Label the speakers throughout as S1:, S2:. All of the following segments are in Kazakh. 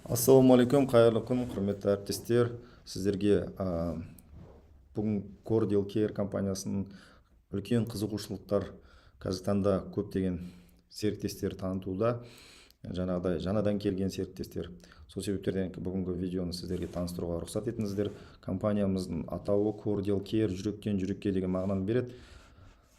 S1: Ассалаумағалейкум, қайырлы күн, құрметті әріптестер. Сіздерге бүгін Cordial Care компаниясының үлкен қызығушылықтар қазіргі таңда көптеген серіктестер танытуда. Жаңағыдай жаңадан келген серіктестер. Сол себептерден бүгінгі видеоны сіздерге таныстыруға рұқсат етіңіздер. Компаниямыздың атауы Cordial Care, жүректен жүрекке деген мағынаны береді.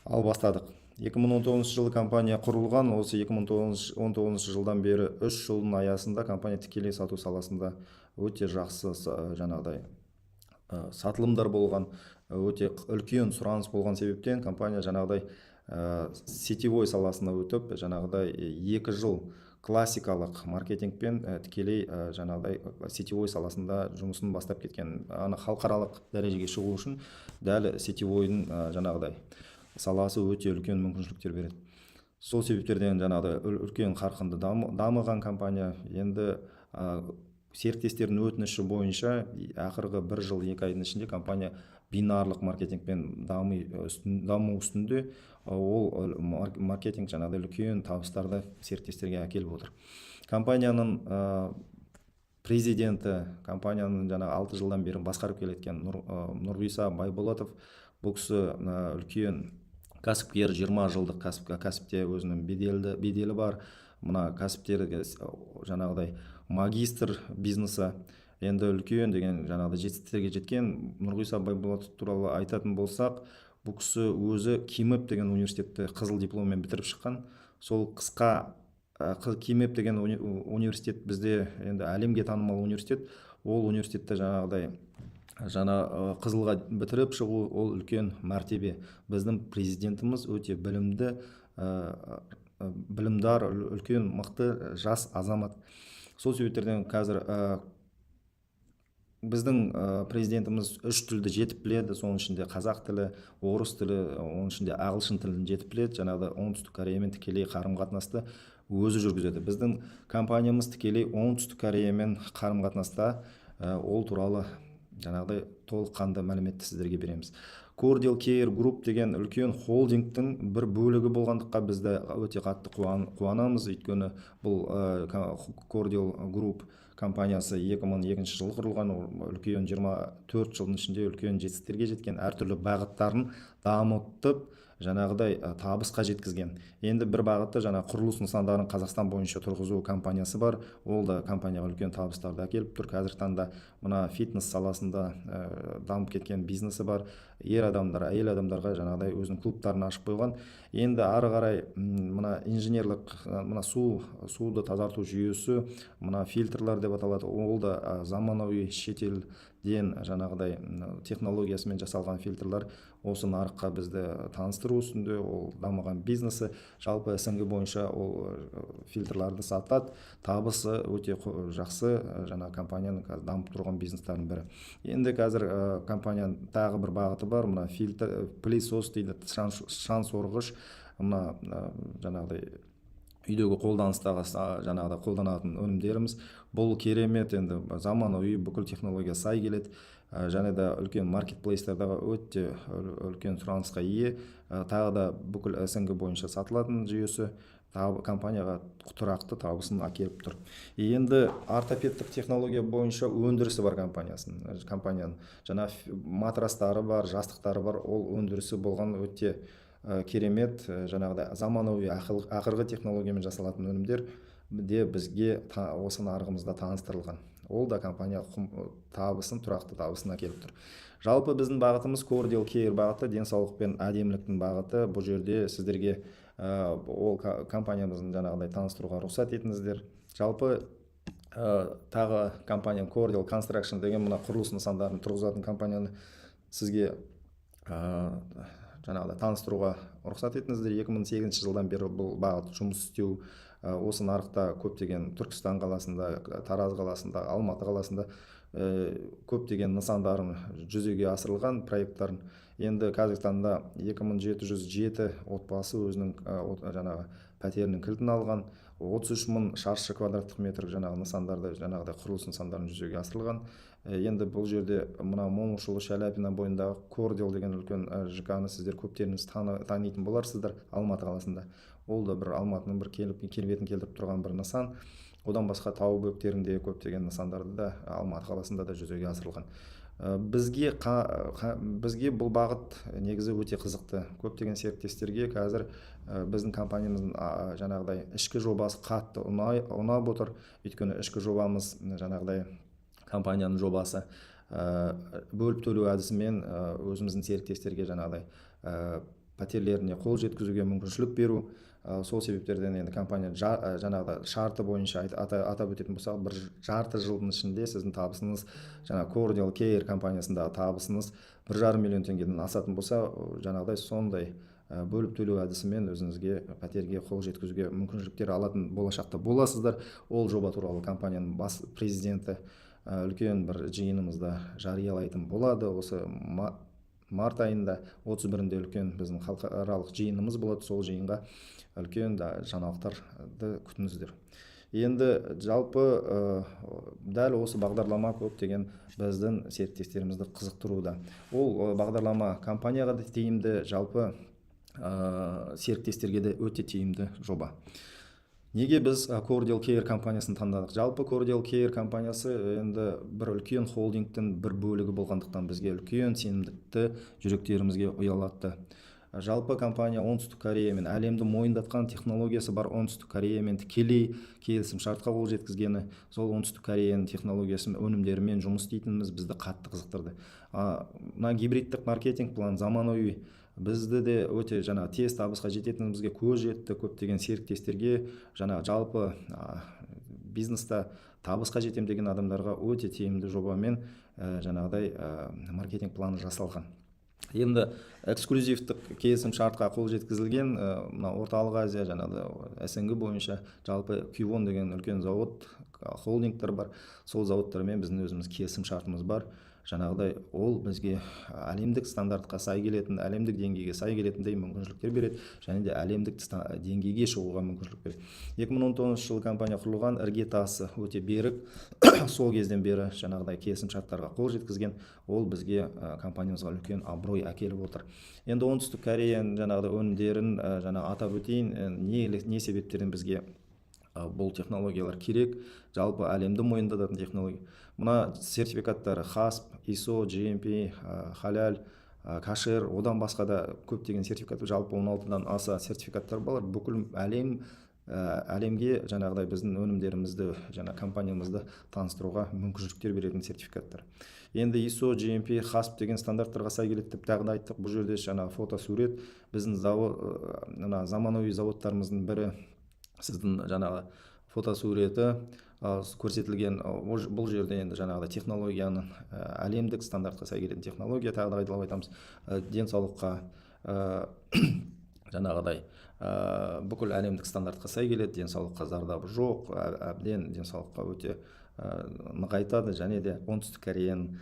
S1: Ал бастадық. 2019 жылы компания құрылған. Осы 2019 жылдан бері 3 жылдың аясында компания тікелей сату саласында өте жақсы жаңағыдай сатылымдар болған, өте үлкен сұраныс болған себептен компания жаңағыдай сетевой саласына өтіп, жаңағыдай 2 жыл классикалық маркетингпен тікелей жаңағыдай сетевой саласында жұмысын бастап кеткен. Аны халықаралық дәрежеге шығу үшін дәл сетевойдың жаңағыдай саласы өте үлкен мүмкіншіліктер береді. Сол себептерден жаңағыдай үлкен қарқынды дамыған компания. Енді серіктестердің өтініші бойынша ақырғы 1 жыл 2 айдың ішінде компания бинарлық маркетингпен даму үстінде. Ол маркетинг жаңағыдай үлкен табыстарды серіктестерге әкеліп отыр. Компанияның президенті, компанияның 6 жылдан бері басқарып келеткен Нұрғиса Байболатов. Бұл кісі үлкен кәсіпкер, 20 жылдық кәсіпте өзінің беделі бар. Мына кәсіптерге жаңағыдай магистр бизнесі. Енді үлкен деген жаңағыдай жетістіктерге жеткен Нұрғиса Байболатов туралы айтатын болсақ, бұл кісі өзі Кимэп деген университетті қызыл дипломмен бітіріп шыққан. Сол қысқа Кимэп деген университет бізде енді әлемге танымал университет. Ол университетті жаңағыдай қызылға бітіріп шығу ол үлкен мәртебе. Біздің президентіміз өте білімдар, үлкен мықты жас азамат. Сол себептерден қазір біздің президентіміз 3 тілді жетіп біледі. Соның ішінде қазақ тілі, орыс тілі, оның ішінде ағылшын тілін жетіп біледі. Жаңағыдай Оңтүстік Кореямен тікелей қарым-қатынасты өзі жүргізеді. Біздің компаниямыз тікелей Оңтүстік Кореямен қарым-қатынаста, ол туралы жаңағыдай толыққанды мәліметті сіздерге береміз. Cordial Care Group деген үлкен холдингтің бір бөлігі болғандыққа бізді өте қатты қуанамыз. Өйткені бұл Cordial Group компаниясы 2002 жылы құрылған. Үлкен 24 жылдың ішінде үлкен жетістіктерге жеткен, әртүрлі бағыттарын дамытып жаңағыдай табысқа жеткізген. Енді бір бағытты құрылыс нысандарын Қазақстан бойынша тұрғызу компаниясы бар. Ол да компанияға үлкен табыстарды әкеліп тұр. Қазіргі таңда мына фитнес саласында дамып кеткен бизнесі бар. Ер адамдар, әйел адамдарға жаңағыдай өзінің клубтарын ашып қойған. Енді ары қарай мына инженерлік суды тазарту жүйесі, мына фильтрлар деп аталады. Ол да заманауи шетелден жаңағыдай технологиясымен жасалған фильтрлар. Осы нарыққа бізді таныстыру үстінде. Ол дамыған бизнесі. Жалпы СНГ бойынша ол фильтрларды сатады. Табысы өте жақсы. Компанияның дамып тұрған бизнестерінің бірі. Енді қазір компанияның тағы бір бағыты бар. Мына фильтр, пылесос дейді, шаң сорғыш. Мына жаңағыдай үйдегі қолданыстағы жаңағыдай қолданатын өнімдеріміз. Бұл керемет, енді заманауи, бүкіл технология сай келеді. Және да үлкен маркетплейстердағы өте үлкен сұранысқа ие. Тағы да бүкіл СНГ бойынша сатылатын жүйесі компанияға тұрақты табысын әкеліп тұр. Енді ортопедтік технология бойынша өндірісі бар компанияның. Матрастары бар, жастықтары бар. Ол өндірісі болған өте керемет. Жаңағыдай заманауи ақырғы технологиямен жасалатын өнімдер де бізге осы нарығымызда таныстырылған. Ол да компания тұрақты табысын әкеліп тұр. Жалпы біздің бағытымыз Cordial Care бағыты, денсаулық пен әдеміліктің бағыты. Бұл жерде сіздерге ол компаниямыздың жаңағыдай таныстыруға рұқсат етіңіздер. Жалпы тағы компания Cordial Construction деген мына құрылыс нысандарын тұрғызатын компанияны сізге жаңағыдай таныстыруға рұқсат етіңіздер. 2008 жылдан бері бұл бағыт жұмыс істеу. Осы нарықта көптеген Түркістан қаласында, Тараз қаласында, Алматы қаласында көптеген нысандарын жүзеге асырылған проекттарын. Енді қазіргі таңда 2707 отбасы өзінің пәтерінің кілтін алған. 33.000 шаршы квадраттық метр нысандарды, құрылыс нысандарын жүзеге асырылған. Енді бұл жерде мына Момышұлы Шаляпина бойындағы Cordial деген үлкен ЖК-ны сіздер көптеріңіз танитын боларсыздар, Алматы қаласында. Ол да бір Алматының бір келбетін келтіріп тұрған бір нысан. одан басқа тау бөктерінде көптеген нысандарды да Алматы қаласында да жүзеге асырылған. Бізге бұл бағыт негізі өте қызықты. Көптеген серіктестерге қазір біздің компаниямыздың жаңағыдай ішкі жобасы қатты ұнап отыр. Өйткені ішкі жобамыз жаңағыдай компанияның жобасы бөліп төлеу әдісімен өзіміздің серіктестерге жаңағыдай пәтерлеріне қол жеткізуге мүмкіншілік беру. Сол себептерден енді компания жаңағыдай шарты бойынша атап өтетін болсақ, бір жарты жылдың ішінде сіздің табысыңыз жаңа Cordial Care компаниясындағы табысыңыз 1,5 миллион теңгеден асатын болса, жаңағыдай сондай бөліп төлеу әдісімен өзіңізге пәтерге қол жеткізуге мүмкіншіліктер алатын болашақта боласыздар. Ол жоба туралы компанияның бас президенті үлкен бір жиынымызда жариялайтын болады. Осы март айында 31-інде үлкен біздің халықаралық жиынымыз болады. Сол жиынға үлкен жаңалықтарды күтіңіздер. Енді жалпы дәл осы бағдарлама көптеген біздің серіктестерімізді қызықтыруда. Ол бағдарлама компанияға да тиімді, жалпы серіктестерге де өте тиімді жоба. Неге біз Cordial Care компаниясын таңдадық? Жалпы Cordial Care компаниясы енді бір үлкен холдингтің бір бөлігі болғандықтан бізге үлкен сенімдікті жүректерімізге ұялатты. Жалпы компания Оңтүстік Кореямен әлемді мойындатқан технологиясы бар. Оңтүстік Кореямен тікелей келісім шартқа қол жеткізгені, сол Оңтүстік Кореяның технологиясы өнімдерімен жұмыс істейтініміз бізді қатты қызықтырды. Мына гибридтік маркетинг план заманауи, бізді де өте тез табысқа жететінімізге көз жетті. Көптеген серіктестерге жалпы бизнеста табысқа жетем деген адамдарға өте тиімді жобамен жаңағыдай маркетинг планы жасалған. Енді эксклюзивтік келісім шартқа қол жеткізілген орталық Азия СНГ бойынша жалпы Кивон деген үлкен завод, холдингтер бар. Сол заводтармен біздің өзіміз келісім шартымыз бар. Жаңағыдай ол бізге әлемдік стандартқа сай келетін, әлемдік деңгейге сай келетіндей мүмкіншіліктер береді, және де әлемдік деңгейге шығуға мүмкіншілік береді. 2019 жылы компания құрылған, іргетасы өте берік. Сол кезден бері жаңағыдай келісім шарттарға қол жеткізген, ол бізге компаниямызға үлкен абырой әкеліп отыр. Енді Оңтүстік Кореяның жаңағыдай өнімдерін атап өтейін, не себептерден бізге бұл технологиялар керек, жалпы әлемді мойындататын технология. Мына сертификаттары HACCP, ISO, GMP, халал, кашер, одан басқа да көптеген сертификат, жалпы 16-дан аса сертификаттар бар. Бүкіл әлемге жаңағыдай біздің өнімдерімізді, компаниямызды таныстыруға мүмкіншіліктер беретін сертификаттар. Енді ISO, GMP, HACCP деген стандарттарға сай келеді деп тағы да айттық. Бұл жерде фотосурет, біздің заманауи заводтарымыздың бірі, сіздің фотосуреті көрсетілген. Бұл жерде енді технологияның әлемдік стандартқа сай келетін технология, тағы да қайталап айтамыз, денсаулыққа бүкіл әлемдік стандартқа сай келеді, денсаулыққа зардабы жоқ, әбден денсаулыққа өте нығайтады. Және де Оңтүстік Кореяның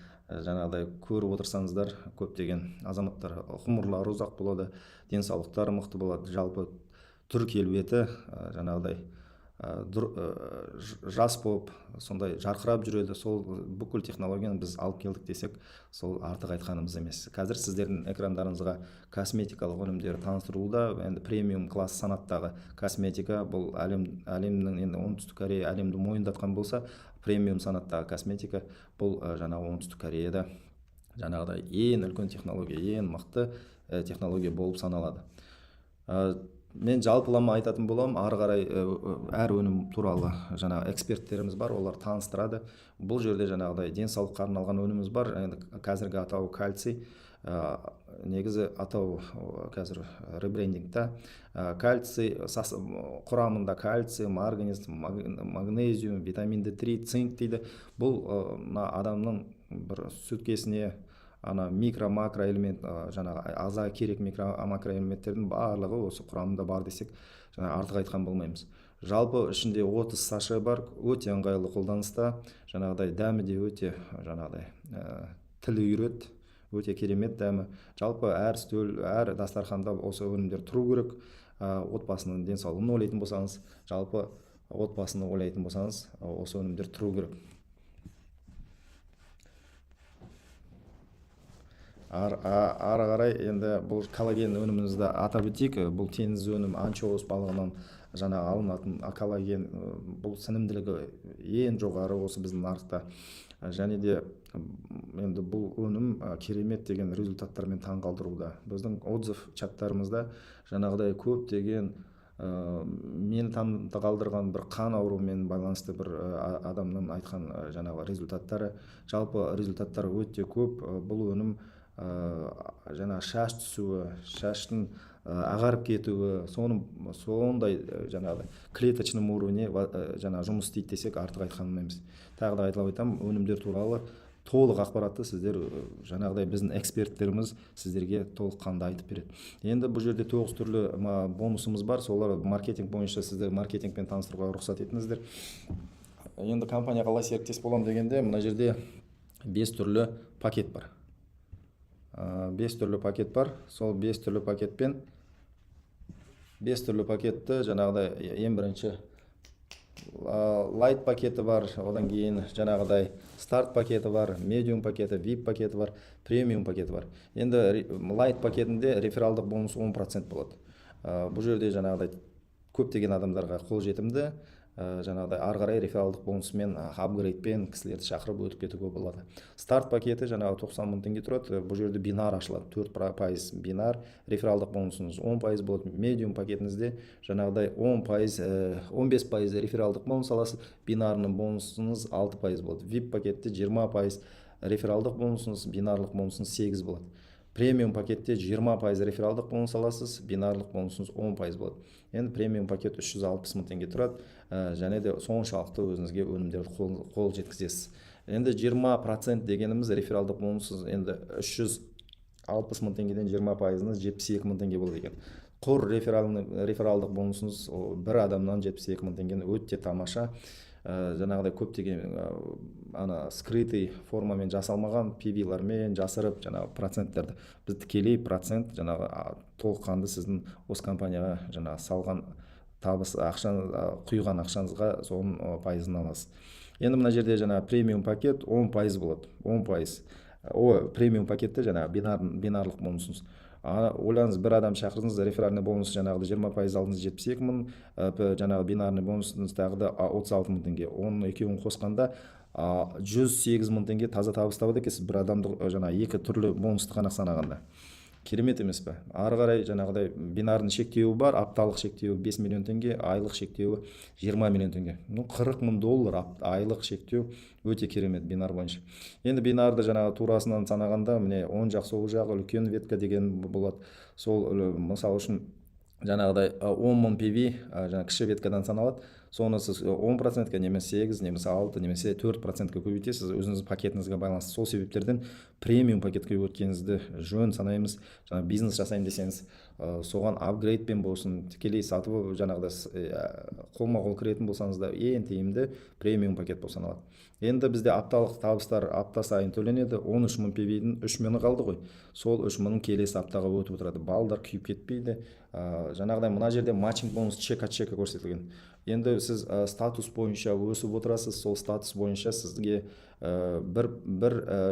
S1: көріп отырсаңыздар, көптеген азаматтар ғұмырлары ұзақ болады, денсаулықтары мықты болады. Жалпы түр келбеті жас болып, сондай жарқырап жүреді. Сол бүкіл технологияны біз алып келдік десек, сол артық айтқанымыз емес. Қазір сіздердің экрандарыңызға косметикалық өнімдер таныстырылуда. Енді премиум класс санаттағы косметика, бұл әлемнің, енді Оңтүстік Корея әлемді мойындатқан болса, премиум санаттағы косметика бұл Оңтүстік Кореяда ең үлкен технология, ең мықты технология болып саналады. Мен жалпылама айтатын болам, ары қарай әр өнім туралы эксперттеріміз бар, олар таныстырады. Бұл жерде денсаулыққа арналған өніміміз бар. Қазіргі атауы кальций, негізі атау қазір ребрендингта. Кальций құрамында кальций, марганец, магнезиум, витамин D3, цинк дейді. Бұл адамның бір сүткесіне микро-макро элемент, аза керек микро-макро элементтердің барлығы осы құрамында бар десек, артық айтқан болмаймыз. Жалпы ішінде 30 саша бар, өте ыңғайлы қолданыста, дәмі де өте тілі үйрет, өте керемет дәмі. Жалпы әр стөл, әр дастарханда осы өнімдер тұру керек. Отбасының денсаулығын ойлайтын болсаңыз, жалпы отбасыны ойлайтын болсаңыз, осы өнімдер тұру керек. Ары қарай енді бұл коллаген өнімімізді атап өтейік. Бұл теңіз өнім анчоус балығынан жаңағы алынатын коллаген бұл сенімділігі ең жоғары осы біздің нарықта. Және де енді бұл өнім керемет деген результаттармен таңғалдыруда. Біздің отзыв чаттарымызда жаңағыдай көптеген мені таңғалдырған бір қан ауруымен байланысты бір адамның айтқан жаңағы результаттары, жалпы результаттары өте көп. Бұл өнім жаңағы шаш түсуі, шаштың ағарып кетуі, сондай жаңағы клеточным уровне жаңағы жұмыс істейді десек артық айтқаным емес. Тағы да айтып айтамын, өнімдер туралы толық ақпаратты сіздер жаңағыдай біздің эксперттеріміз сіздерге толыққанды айтып береді. Енді бұл жерде 9 түрлі бонусымыз бар, солар маркетинг бойынша сізді маркетингпен таныстыруға рұқсат етіңіздер. Енді компания қалай серіктес болам дегенде, мына жерде 5 түрлі пакет бар. 5 түрлі пакет бар. Сол 5 түрлі пакетпен 5 түрлі пакетті жаңағыдай ең бірінші лайт пакеті бар, одан кейін жаңағыдай старт пакеті бар, медиум пакеті, VIP пакеті бар, премиум пакеті бар. Енді лайт пакетінде рефералдық бонус 10% болады. Бұл жерде жаңағыдай көптеген адамдарға қолжетімді, жаңағыдай ары қарай рефералдық бонусымен апгрейдпен кісілерді шақырып өтіп кетуге болады. Старт пакеті жаңағы 90 мың теңге тұрады. Бұл жерде бинар ашылады, 4% бинар, рефералдық бонусыңыз 10% болады. Медиум пакетіңізде жаңағыдай 15% рефералдық бонус аласыз, бинарный бонусыңыз 6% болады. VIP пакетте 20% рефералдық бонусыңыз, бинарлық бонусыңыз 8 болады. Премиум пакетте 20% рефералдық бонус аласыз, бинарлық бонусыңыз 10% болады. Енді премиум пакет 360 мың теңге тұрады, және де соншалықты өзіңізге өнімдерді қол жеткізесіз. Енді 20% дегеніміз рефералдық бонусыз, енді 360 мың теңгеден 20%-ыңыз 72 мың теңге болады екен. Құр рефералдық бонусыңыз бір адамнан 72 мың теңгені өте тамаша. Жаңағыдай көптеген скрытый формамен жасалмаған PV-лармен жасырып жаңағы проценттерді, біз тікелей процент жаңағы толыққанды сіздің осы компанияға жаңағы салған табыс құйған ақшаңызға соның пайызын аласыз. Енді мына жерде жаңағы премиум пакет 10% болады. 10%. Премиум пакетте жаңағы бинарлық бонусыңыз. Ойлаңыз, бір адам шақырдыңыз, реферальный бонус жаңағы 20% алдыңыз 72 мың, жаңағы бинарный бонусыңыз тағы да 36 мың теңге. Оның екеуін қосқанда 108 мың теңге таза табыс табады екенсіз, бір адамды жаңағы екі түрлі бонусты ғана санағанда. Керемет емес пе? Ары қарай жаңағыдай бинарный шектеуі бар, апталық шектеуі 5 миллион теңге, айлық шектеуі 20 миллион теңге. 40 мың доллар айлық шектеу, өте керемет бинар бойынша. Енді бинарды жаңағы турасынан санағанда, міне оң жақ сол жағы үлкен ветка деген болады. Сол мысал үшін жаңағыдай 10 мың PV жаңа кіші веткадан саналады. Соны сіз 10%-ке немесе 8, немесе 6, немесе 4%-ке көбейтесіз, өзіңіз пакетіңізге байланысты. Сол себептерден премиум пакетке өткеніңізді жөн санаймыз. Жаңа бизнес жасайын десеңіз, соған апгрейдпен болсын, тікелей сатып жаңағыдай қолма-қол кіретін болсаңыз да ең тиімді премиум пакет болып саналады. Енді бізде апталық табыстар апта сайын төленеді. 13 мың PV-дің 3 мыңы қалды ғой. Сол 3 мыңның келесі аптаға өтіп отырады. Балдар күйіп кетпейді. Жаңағыдай мына жерде матчинг бонус чека көрсетілген. Енді сіз статус бойынша өсіп отырасыз, сол статус бойынша сізге бір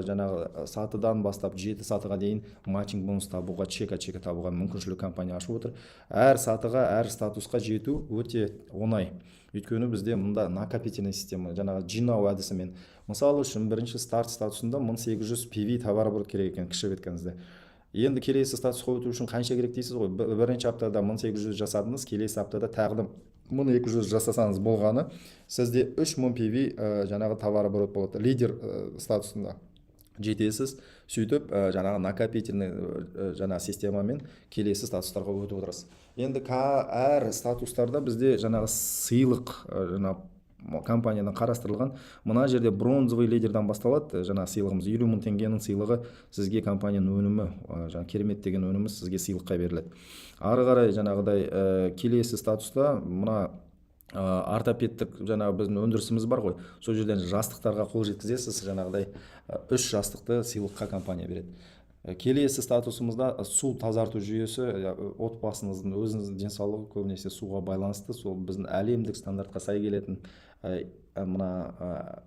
S1: жаңағы сатыдан бастап 7 сатыға дейін матчинг бонус табуға, чека табуға мүмкіншілік компания ашып отыр. Әр сатыға, әр статусқа жету өте оңай. Өйткені бізде мұнда накопительный система, жаңағы жинау әдісімен. Мысалы үшін бірінші старт статусында 1800 PV товар бар керек екен кіші веткаңызда. Енді келесі статусқа өту үшін қанша керек дейсіз ғой? Бірінші аптада 1800 жасадыңыз, келесі аптада тағы 1200 жасасаңыз болғаны, сізде 3000 PV жаңағы товары бар болады. Лидер статусында жетесіз, сөйтіп жаңағы накопительный жаңағы системамен келесі статустарға өтіп отырасыз. Енді әр статустарда бізде жаңағы сыйлық компаниядан қарастырылған. Мына жерде бронзовый лидердан басталады. Жаңағы сыйлығымыз 50 мың теңгенің сыйлығы сізге компанияның өнімі, жаңағы керемет деген өнімі сізге сыйлыққа беріледі. Ары қарай жаңағыдай келесі статуста мына ортопедтік жаңағы біздің өндірісіміз бар ғой. Сол жерден жастықтарға қол жеткізесіз, жаңағыдай 3 жастықты сыйлыққа компания береді. Келесі статусымызда су тазарту жүйесі, отбасыңыздың өзіңіздің денсаулығы көбінесе суға байланысты, сол біздің әлемдік стандартқа сай келетін мына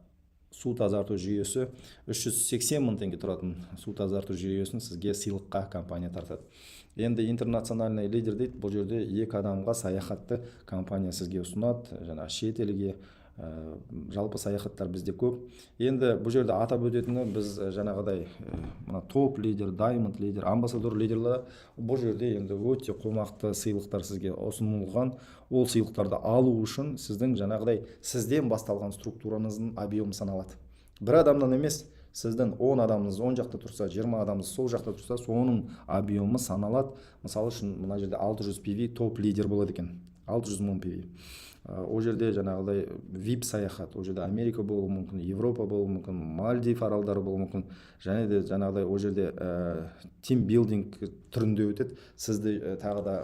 S1: су тазарту жүйесі 380 мың теңге тұратын су тазарту жүйесін сізге сыйлыққа компания тартады. Енді интернациональный лидер дейді, бұл жерде 2 адамға саяхатты компания сізге ұсынады, жаңа шет елге, жалпы саяхаттар бізде көп. Енді бұл жерде атап өтетіні, біз жаңағыдай мына топ лидер, даймонд лидер, амбассадор лидерлер, бұл жерде енді өте қомақты сыйлықтар сізге ұсынылған. Ол сыйлықтарды алу үшін сіздің жаңағыдай сізден басталған структураңыздың объемы саналады. Бір адамнан емес, сіздің 10 адамыңыз оң жақта тұрса, 20 адамыңыз сол жақта тұрса, соның объемы саналады. Мысалы үшін мына жерде 600 PV топ лидер болады екен, 600 мың PV. Ол жерде жаңағыдай VIP саяхат, ол жерде Америка болуы мүмкін, Европа болуы мүмкін, Мальдив аралдары болуы мүмкін, және де жаңағыдай ол жерде тимбилдинг түрінде өтеді. Сізді тағы да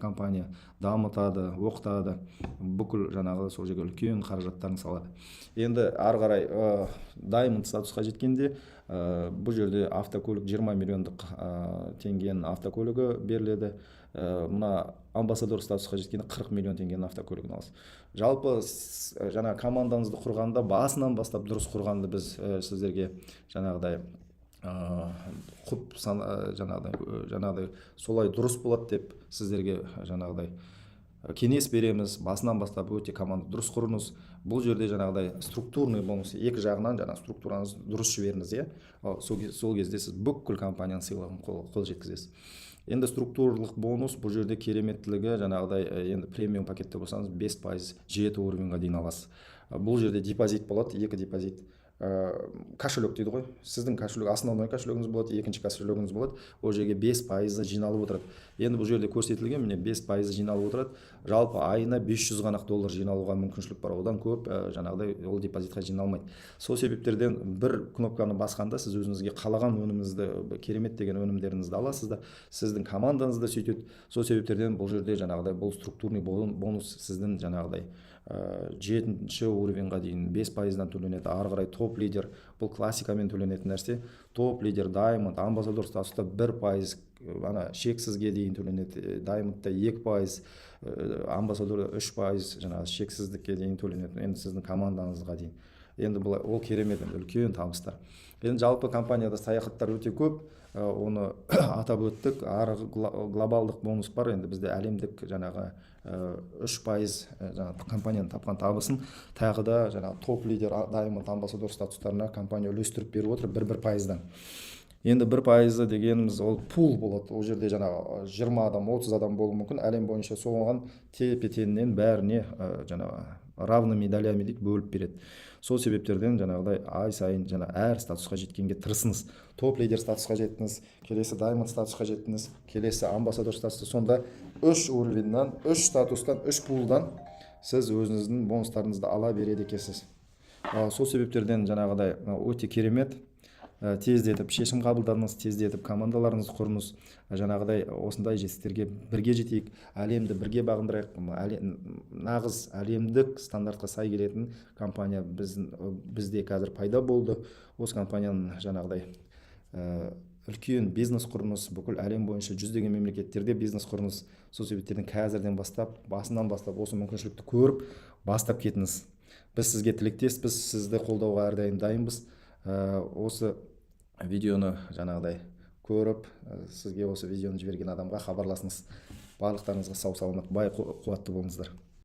S1: компания дамытады, оқытады, бүкіл жаңағы сол жерге үлкен қаражаттарын салады. Енді ары қарай даймонд статусқа жеткенде, бұл жерде автокөлік 20 миллиондық теңгенің автокөлігі беріледі. Мына амбассадор статусқа жеткенде 40 миллион теңгенің автокөлігін аласыз. Жалпы жаңа командаңызды құрғанда, басынан бастап дұрыс құрғанды біз сіздерге жаңағыдай құп жаңағыдай солай дұрыс болады деп сіздерге жаңағыдай кеңес береміз. Басынан бастап өте команда дұрыс құрыңыз. Бұл жерде жаңағыдай структурный бонус, екі жағынан жаңа структураңыз дұрыс жіберіңіз, сол кезде сіз бүкіл компанияның сыйлығын қол жеткізесіз. Енді структурлық бонус бұл жерде кереметтілігі жаңағыдай, енді премиум пакетте болсаңыз 5% 7 уровеньға дейін аласыз. Бұл жерде депозит болады, 2 депозит. Кошелек дейді ғой, сіздің кошелек, основной кошелегіңіз болады, екінші кошелегіңіз болады, ол жерге 5% жиналып отырады. Енді бұл жерде көрсетілген, міне 5% жиналып отырады. Жалпы айына $500 ғана жиналуға мүмкіншілік бар, одан көп жаңағыдай ол депозитқа жиналмайды. Сол себептерден бір кнопканы басқанда сіз өзіңізге қалаған өніміңізді, керемет деген өнімдеріңізді аласыз да, сіздің командаңыз да сөйтеді. Сол себептерден бұл жерде жаңағыдай бұл структурный бонус сіздің жаңағыдай 7-ші уровеньға дейін 5%-дан төленеді. Ары қарай топ лидер, бұл классикамен төленетін нәрсе. Топ лидер, даймонд, амбассадор статуста 1%, ана шексізге дейін төленеді. Даймондта 2%, амбассадорда 3%, жаңағы шексіздікке дейін төленеді. Енді сіздің командаңызға дейін. Енді бұл ол керемет, үлкен табыстар. Енді жалпы компанияда саяхаттар өте көп, оны атап өттік. Ары глобалдық бонус бар. Енді бізде әлемдік жаңағы 3% жаңағы компанияның тапқан табысын тағы да жаңағы топ лидер, даймонд, амбассадор статустарына компания үлестіріп беріп отыр 1%-дан. Енді 1% дегеніміз ол пул болады. Ол жерде жаңағы 20 адам, 30 адам болуы мүмкін. Әлем бойынша соған тепе-теңнен бәріне жаңағы равны медалями дейді, бөліп береді. Сол себептерден жаңағыдай ай сайын жаңа әр статусқа жеткенге тырысыңыз. Топ лидер статусқа жеттіңіз, келесі даймонд статусқа жеттіңіз, келесі амбассадор статусы. Сонда 3 уровеньнан, 3 статустан, 3 пулдан сіз өзіңіздің бонустарыңызды ала береді екенсіз. Сол себептерден жаңағыдай өте керемет. Тездетіп шешім қабылдаңыз, тездетіп командаларыңызды құрыңыз. Жаңағыдай осындай жетістіктерге бірге жетейік, әлемді бірге бағындырайық. Нағыз әлемдік стандартқа сай келетін компания бізде қазір пайда болды. Осы компанияның жаңағыдай үлкен бизнес құрыңыз, бүкіл әлем бойынша 100-деген мемлекеттерде бизнес құрыңыз. Сол себептерден қазірден бастап, басынан бастап осы мүмкіншілікті көріп, бастап кетіңіз. Біз сізге тілектеспіз, сізді қолдауға әрдайым дайынбыз. Осы видеоны жаңағыдай көріп, сізге осы видеоны жіберген адамға хабарласыңыз. Барлықтарыңызға сау саламат, бай қуатты болыңыздар.